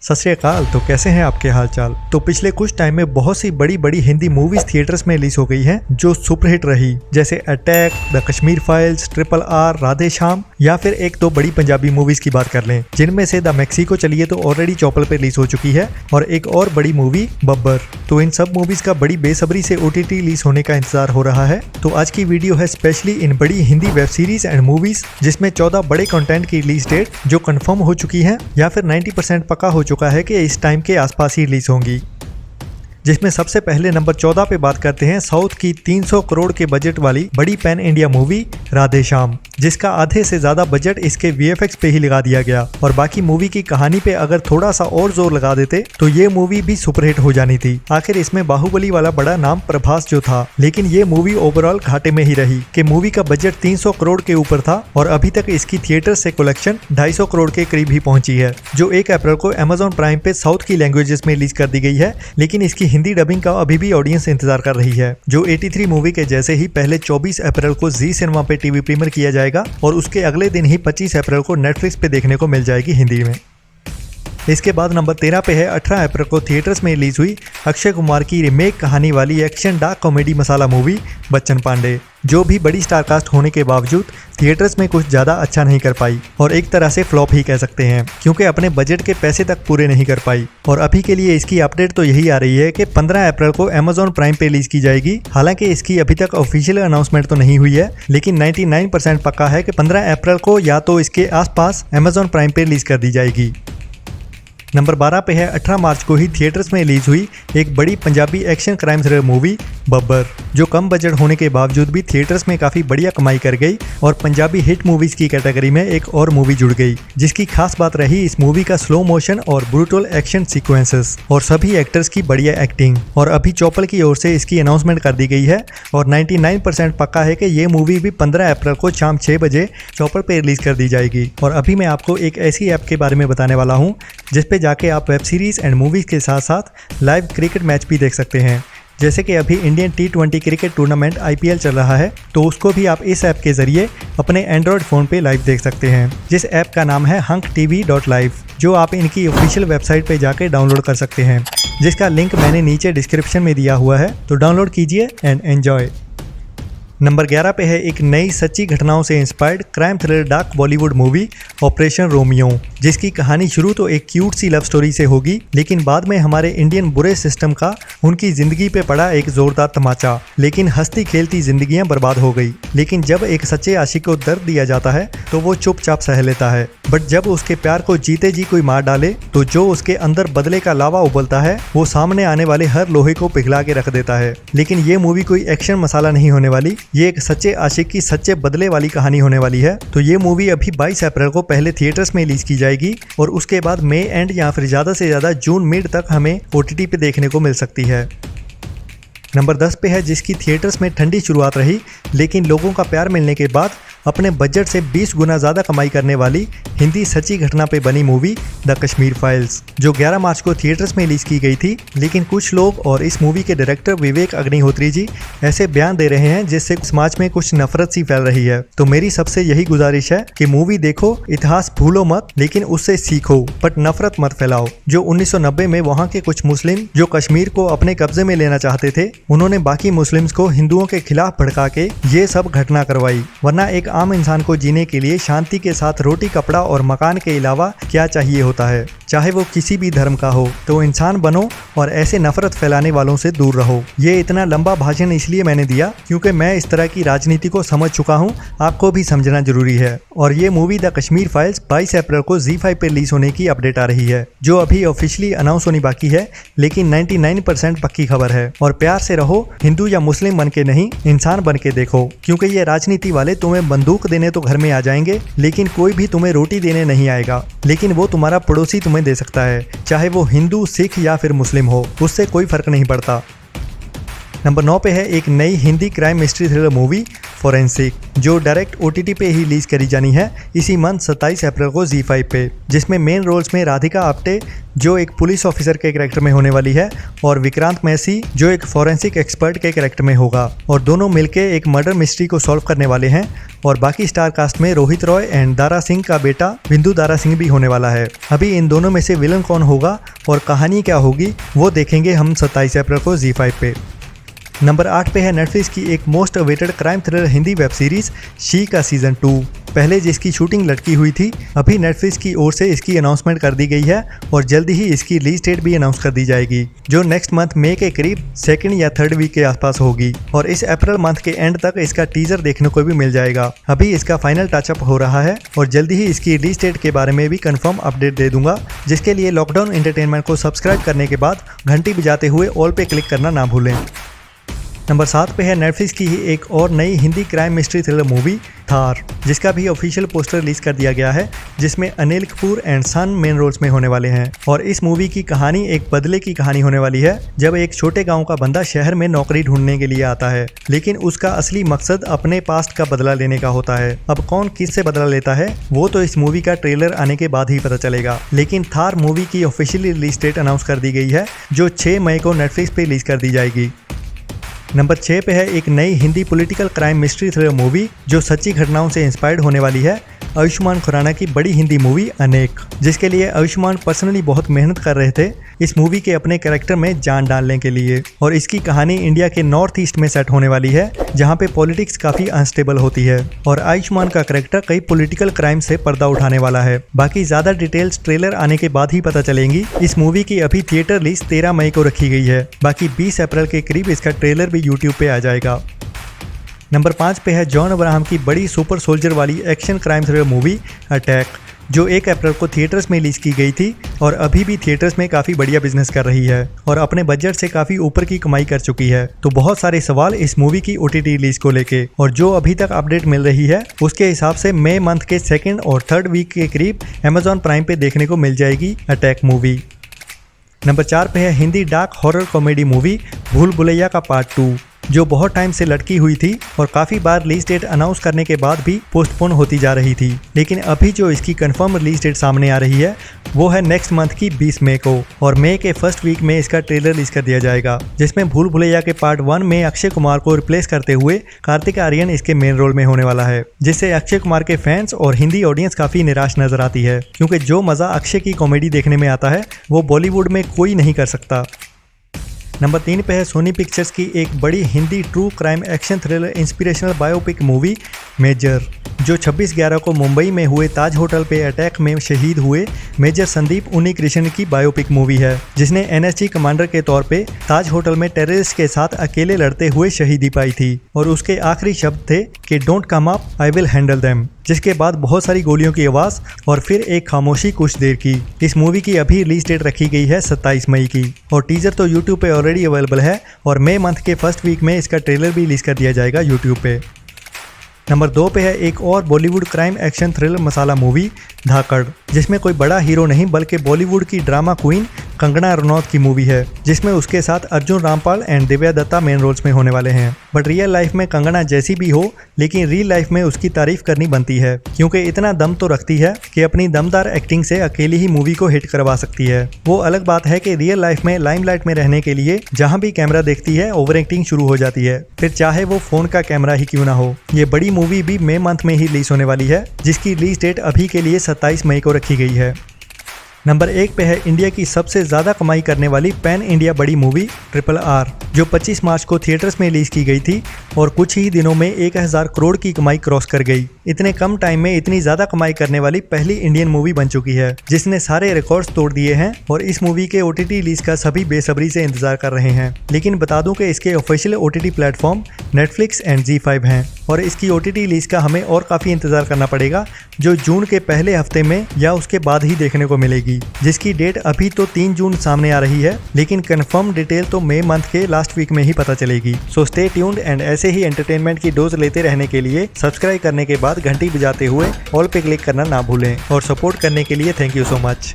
सत श्री अकाल। तो कैसे हैं आपके हालचाल। तो पिछले कुछ टाइम में बहुत सी बड़ी बड़ी हिंदी मूवीज थिएटर्स में रिलीज हो गई हैं जो सुपरहिट रही, जैसे attack, the Kashmir files, RRR, Radhe Shyam, या फिर एक दो बड़ी पंजाबी मूवीज की बात कर लें, जिनमें से द मैक्सिको चलिए तो ऑलरेडी चौपल पे रिलीज हो चुकी है, और एक और बड़ी मूवी बब्बर। तो इन सब मूवीज का बड़ी बेसब्री से OTT रिलीज होने का इंतजार हो रहा है। तो आज की वीडियो है स्पेशली इन बड़ी Hindi web series and movies, जिसमें 14 बड़े कंटेंट की रिलीज डेट जो कंफर्म हो चुकी है या फिर 90% पक्का हो चुका है कि इस टाइम के आसपास ही रिलीज होंगी। जिसमें सबसे पहले नंबर 14 पे बात करते हैं साउथ की 300 करोड़ के बजट वाली बड़ी pan India movie Radhe Shyam, जिसका आधे से ज्यादा बजट इसके VFX पे ही लगा दिया गया, और बाकी मूवी की कहानी पे अगर थोड़ा सा और जोर लगा देते तो ये मूवी भी सुपरहिट हो जानी थी। आखिर इसमें बाहुबली वाला बड़ा नाम प्रभास जो था, लेकिन ये मूवी ओवरऑल घाटे में ही रही कि मूवी का बजट 300 करोड़ के ऊपर था और अभी तक इसकी थिएटर से कलेक्शन 250 करोड़ के करीब ही पहुंची है, जो 1 अप्रैल को Amazon प्राइम पे साउथ की लैंग्वेजेस में रिलीज कर दी गई है। लेकिन इसकी हिंदी डबिंग का अभी भी ऑडियंस इंतजार कर रही है, जो 83 मूवी के जैसे ही पहले 24 अप्रैल को जी सिनेमा पे टीवी प्रीमियर किया जाएगा और उसके अगले दिन ही 25 अप्रैल को नेटफ्लिक्स पे देखने को मिल जाएगी हिंदी में। इसके बाद नंबर 13 पे है 18 अप्रैल को थिएटर्स में रिलीज हुई अक्षय कुमार की रीमेक कहानी वाली एक्शन डार्क कॉमेडी मसाला मूवी बच्चन पांडे, जो भी बड़ी स्टारकास्ट होने के बावजूद थिएटर्स में कुछ ज़्यादा अच्छा नहीं कर पाई और एक तरह से फ्लॉप ही कह सकते हैं, क्योंकि अपने बजट के पैसे तक पूरे नहीं कर पाई। और अभी के लिए इसकी अपडेट तो यही आ रही है कि 15 अप्रैल को Amazon प्राइम पे रिलीज की जाएगी। हालांकि इसकी अभी तक ऑफिशियल अनाउंसमेंट तो नहीं हुई है, लेकिन 99% पक्का है कि 15 अप्रैल को या तो इसके आसपास Amazon प्राइम पे रिलीज कर दी जाएगी। नंबर 12 पे है 18 मार्च को ही थिएटर्स में रिलीज हुई एक बड़ी Punjabi action crime thriller movie Babbar, जो कम बजट होने के बावजूद भी थिएटर्स में काफ़ी बढ़िया कमाई कर गई और पंजाबी हिट मूवीज़ की कैटेगरी में एक और मूवी जुड़ गई, जिसकी खास बात रही इस मूवी का स्लो मोशन और ब्रूटल एक्शन सीक्वेंसेस और सभी एक्टर्स की बढ़िया एक्टिंग। और अभी चौपल की ओर से इसकी अनाउंसमेंट कर दी गई है और 99% पक्का है कि ये मूवी भी 15 अप्रैल को शाम 6 बजे चौपल पर रिलीज कर दी जाएगी। और अभी मैं आपको एक ऐसी ऐप के बारे में बताने वाला हूँ जिसपे जाके आप वेब सीरीज एंड मूवीज के साथ साथ लाइव क्रिकेट मैच भी देख सकते हैं। जैसे कि अभी Indian T20 cricket tournament IPL चल रहा है, तो उसको भी आप इस ऐप के जरिए अपने एंड्रॉयड फ़ोन पे लाइव देख सकते हैं, जिस ऐप का नाम है hunktv.live, जो आप इनकी ऑफिशियल वेबसाइट पे जाके डाउनलोड कर सकते हैं, जिसका लिंक मैंने नीचे डिस्क्रिप्शन में दिया हुआ है, तो डाउनलोड कीजिए एंड एंजॉय। नंबर 11 पे है एक नई सच्ची घटनाओं से inspired crime thriller dark Bollywood movie operation Romeo, जिसकी कहानी शुरू तो एक क्यूट सी लव स्टोरी से होगी, लेकिन बाद में हमारे इंडियन बुरे सिस्टम का उनकी जिंदगी पे पड़ा एक जोरदार तमाचा। लेकिन हंसती खेलती जिंदगियां बर्बाद हो गई। लेकिन जब एक सच्चे आशिक को दर्द दिया जाता है तो वो चुपचाप सह लेता है, बट जब उसके प्यार को जीते जी कोई मार डाले तो जो उसके अंदर बदले का लावा उबलता है वो सामने आने वाले हर लोहे को पिघला के रख देता है। लेकिन ये मूवी कोई एक्शन मसाला नहीं होने वाली, ये एक सच्चे आशिक की सच्चे बदले वाली कहानी होने वाली है। तो ये मूवी अभी 22 अप्रैल को पहले थिएटर्स में रिलीज की जाएगी और उसके बाद मई एंड या फिर ज्यादा से ज्यादा जून मिड तक हमें OTT पे देखने को मिल सकती है। नंबर 10 पे है जिसकी थिएटर्स में ठंडी शुरुआत रही, लेकिन लोगों का प्यार मिलने के बाद अपने बजट से 20 गुना ज़्यादा कमाई करने वाली हिंदी सच्ची घटना पे बनी मूवी द कश्मीर फाइल्स, जो 11 मार्च को थिएटर्स में रिलीज की गई थी। लेकिन कुछ लोग और इस मूवी के डायरेक्टर विवेक अग्निहोत्री जी ऐसे बयान दे रहे हैं जिससे समाज में कुछ नफरत सी फैल रही है। तो मेरी सबसे यही गुजारिश है कि मूवी देखो, इतिहास भूलो मत, लेकिन उससे सीखो, बट नफरत मत फैलाओ। जो 1990 में वहाँ के कुछ मुस्लिम जो कश्मीर को अपने कब्जे में लेना चाहते थे, उन्होंने बाकी मुस्लिम्स को हिंदुओं के खिलाफ भड़का के ये सब घटना करवाई, वरना एक आम इंसान को जीने के लिए शांति के साथ रोटी, कपड़ा और मकान के अलावा क्या चाहिए होता है, चाहे वो किसी भी धर्म का हो। तो इंसान बनो और ऐसे नफरत फैलाने वालों से दूर रहो। ये इतना लंबा भाषण इसलिए मैंने दिया क्योंकि मैं इस तरह की राजनीति को समझ चुका हूँ, आपको भी समझना जरूरी है। और ये मूवी द कश्मीर फाइल्स 22 अप्रैल को ZEE5 पे रिलीज होने की अपडेट आ रही है, जो अभी ऑफिशियली अनाउंस होनी बाकी है, लेकिन 99% पक्की खबर है। और प्यार से रहो, हिंदू या मुस्लिम बन के नहीं, इंसान बन के देखो, क्योंकि ये राजनीति वाले तुम्हें बंदूक देने तो घर में आ जाएंगे, लेकिन कोई भी तुम्हें रोटी देने नहीं आएगा, लेकिन वो तुम्हारा पड़ोसी तुम्हें दे सकता है, चाहे वो हिंदू, सिख या फिर मुस्लिम हो, उससे कोई फर्क नहीं पड़ता। नंबर 9 पे है एक नई Hindi crime mystery thriller movie forensic, जो डायरेक्ट OTT पे ही रिलीज करी जानी है इसी मंथ 27 अप्रैल को ZEE5 पे, जिसमें मेन रोल्स में राधिका आप्टे जो एक पुलिस ऑफिसर के कैरेक्टर में होने वाली है और विक्रांत मैसी जो एक फोरेंसिक एक्सपर्ट के कैरेक्टर में होगा, और दोनों मिलके एक मर्डर मिस्ट्री को सॉल्व करने वाले हैं। और बाकी स्टार कास्ट में रोहित रॉय एंड दारा सिंह का बेटा बिंदु दारा सिंह भी होने वाला है। अभी इन दोनों में से विलन कौन होगा और कहानी क्या होगी वो देखेंगे हम 27 अप्रैल को ZEE5 पे। नंबर 8 पे है नेटफ्लिक्स की एक most awaited crime thriller Hindi web series she का सीजन 2, पहले जिसकी शूटिंग लटकी हुई थी। अभी नेटफ्लिक्स की ओर से इसकी अनाउंसमेंट कर दी गई है और जल्दी ही इसकी रिलीज डेट भी अनाउंस कर दी जाएगी, जो नेक्स्ट मंथ मई के करीब 2nd या 3rd वीक के आसपास होगी। और इस अप्रैल मंथ के एंड तक इसका टीजर देखने को भी मिल जाएगा। अभी इसका फाइनल टचअप हो रहा है और जल्दी ही इसकी रिलीज डेट के बारे में भी कंफर्म अपडेट दे दूंगा, जिसके लिए लॉकडाउन एंटरटेनमेंट को सब्सक्राइब करने के बाद घंटी बजाते हुए ऑल पे क्लिक करना ना भूलें। नंबर 7 पे है नेटफ्लिक्स की ही एक और नई Hindi crime mystery thriller movie Thar, जिसका भी ऑफिशियल पोस्टर रिलीज कर दिया गया है, जिसमें Anil Kapoor and son main roles में होने वाले हैं। और इस मूवी की कहानी एक बदले की कहानी होने वाली है, जब एक छोटे गांव का बंदा शहर में नौकरी ढूंढने के लिए आता है, लेकिन उसका असली मकसद अपने पास्ट का बदला लेने का होता है। अब कौन किससे बदला लेता है वो तो इस मूवी का ट्रेलर आने के बाद ही पता चलेगा। लेकिन थार मूवी की ऑफिशियली रिलीज डेट अनाउंस कर दी गई है, जो 6 मई को नेटफ्लिक्स पे रिलीज कर दी जाएगी। नंबर 6 पे है एक नई Hindi political crime mystery thriller movie जो सच्ची घटनाओं से इंस्पायर्ड होने वाली है, आयुष्मान खुराना की बड़ी हिंदी मूवी अनेक, जिसके लिए आयुष्मान पर्सनली बहुत मेहनत कर रहे थे इस मूवी के अपने कैरेक्टर में जान डालने के लिए। और इसकी कहानी इंडिया के नॉर्थ ईस्ट में सेट होने वाली है, जहाँ पे पॉलिटिक्स काफी अनस्टेबल होती है और आयुष्मान का कैरेक्टर कई पॉलिटिकल क्राइम से पर्दा उठाने वाला है। बाकी ज्यादा डिटेल्स ट्रेलर आने के बाद ही पता चलेंगी। इस मूवी की अभी थिएटर रिलीज 13 मई को रखी गई है, बाकी 20 अप्रैल के करीब इसका ट्रेलर भी यूट्यूब पे आ जाएगा। नंबर 5 पे है जॉन अब्राहम की बड़ी सुपर सोल्जर वाली action crime thriller movie attack, जो 1 अप्रैल को थिएटर्स में रिलीज की गई थी और अभी भी थिएटर्स में काफ़ी बढ़िया बिजनेस कर रही है और अपने बजट से काफ़ी ऊपर की कमाई कर चुकी है। तो बहुत सारे सवाल इस मूवी की OTT रिलीज को लेके, और जो अभी तक अपडेट मिल रही है उसके हिसाब से मई मंथ के 2nd और 3rd वीक के करीब Amazon प्राइम पे देखने को मिल जाएगी अटैक मूवी। नंबर 4 पे है Hindi dark horror comedy movie भूल भुलैया का पार्ट 2, जो बहुत टाइम से लटकी हुई थी और काफ़ी बार रिलीज डेट अनाउंस करने के बाद भी पोस्टपोन होती जा रही थी। लेकिन अभी जो इसकी कंफर्म रिलीज डेट सामने आ रही है वो है नेक्स्ट मंथ की 20 मई को, और मई के 1st वीक में इसका ट्रेलर रिलीज कर दिया जाएगा, जिसमें भूल भुलैया के पार्ट 1 में अक्षय कुमार को रिप्लेस करते हुए कार्तिक आर्यन इसके मेन रोल में होने वाला है, जिससे अक्षय कुमार के फैंस और हिंदी ऑडियंस काफ़ी निराश नजर आती है, क्योंकि जो मज़ा अक्षय की कॉमेडी देखने में आता है वो बॉलीवुड में कोई नहीं कर सकता। नंबर 3 पे है सोनी पिक्चर्स की एक बड़ी Hindi true crime action thriller inspirational biopic movie Major, जो 26/11 को मुंबई में हुए ताज होटल पे अटैक में शहीद हुए मेजर संदीप उन्नीकृष्णन की बायोपिक मूवी है, जिसने NSG कमांडर के तौर पे ताज होटल में टेररिस्ट के साथ अकेले लड़ते हुए शहीदी पाई थी और उसके आखिरी शब्द थे कि don't come up I will handle them, जिसके बाद बहुत सारी गोलियों की आवाज़ और फिर एक खामोशी कुछ देर की। इस मूवी की अभी रिलीज डेट रखी गई है 27 मई की और टीजर तो यूट्यूब पे ऑलरेडी अवेलेबल है और मई मंथ के 1st वीक में इसका ट्रेलर भी रिलीज कर दिया जाएगा यूट्यूब पे। नंबर 2 पे है एक और बॉलीवुड क्राइम एक्शन थ्रिलर मसाला मूवी धाकड़, जिसमें कोई बड़ा हीरो नहीं बल्कि बॉलीवुड की ड्रामा क्वीन कंगना रनौत की मूवी है, जिसमें उसके साथ Arjun Rampal and Divya Dutta main roles में होने वाले हैं। बट रियल लाइफ में कंगना जैसी भी हो, लेकिन रियल लाइफ में उसकी तारीफ करनी बनती है, क्योंकि इतना दम तो रखती है कि अपनी दमदार एक्टिंग से अकेली ही मूवी को हिट करवा सकती है। वो अलग बात है कि रियल लाइफ में लाइमलाइट में रहने के लिए जहाँ भी कैमरा देखती है ओवर एक्टिंग शुरू हो जाती है, फिर चाहे वो फोन का कैमरा ही क्यों ना हो। ये बड़ी मूवी भी मई मंथ में ही रिलीज होने वाली है, जिसकी रिलीज डेट अभी के लिए 27 मई को रखी गई है। नंबर 1 पे है इंडिया की सबसे ज़्यादा कमाई करने वाली पैन इंडिया बड़ी मूवी RRR, जो 25 मार्च को थिएटर्स में रिलीज की गई थी और कुछ ही दिनों में 1000 करोड़ की कमाई क्रॉस कर गई। इतने कम टाइम में इतनी ज़्यादा कमाई करने वाली पहली इंडियन मूवी बन चुकी है, जिसने सारे रिकॉर्ड्स तोड़ दिए हैं और इस मूवी के OTT रिलीज का सभी बेसब्री से इंतजार कर रहे हैं। लेकिन बता दूं कि इसके official OTT platform Netflix and ZEE5 हैं और इसकी OTT रिलीज का हमें और काफ़ी इंतजार करना पड़ेगा, जो जून के पहले हफ्ते में या उसके बाद ही देखने को मिलेगी, जिसकी डेट अभी तो 3 जून सामने आ रही है, लेकिन कंफर्म डिटेल तो मई मंथ के लास्ट वीक में ही पता चलेगी। सो स्टे ट्यून्ड एंड ऐसे ही एंटरटेनमेंट की डोज लेते रहने के लिए सब्सक्राइब करने के बाद घंटी बजाते हुए ऑल पे क्लिक करना ना भूलें और सपोर्ट करने के लिए थैंक यू सो मच।